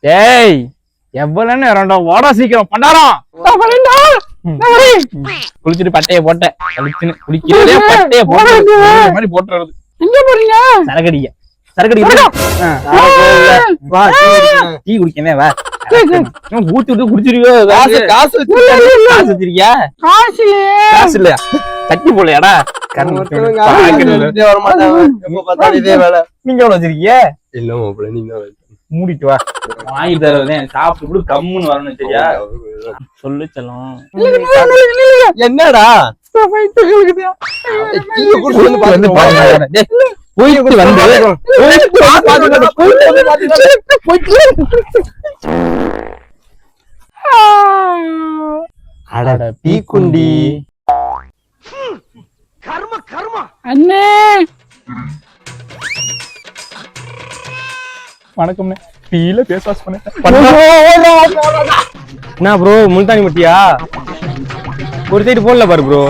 ஏய் எவ்வளவு நேரம்டா வாடா சீக்கிரம் பண்டாரம் குளிச்சுட்டு பட்டைய போட்டேன் குளிக்கிறதே பட்டைய போட்டு மாதிரி போட்டு வருது. எங்க போறீங்க? சரக்கடிக்க சரக்கடி டீ குடிக்கவே வா ஊத்தி விட்டு குடிச்சிருவியோ. காசு வச்சிருக்கியா? காசு இல்லையா? சட்டி போலையாடா? நீங்க எவ்வளவு வச்சிருக்கீங்க? மூடிட்டு வா வாங்கி தருவதேன் சாப்பிட்டு கம்முன்னு வரணும் சரியா? சொல்லு செல்லம். என்னடா பீக்குண்டி அண்ணே வணக்கம் டீல பேஸ் வாஷ் பண்ணேன். என்ன ப்ரோ முல்தானி மட்டியா ஒரு சைடு போடல பாரு ப்ரோ.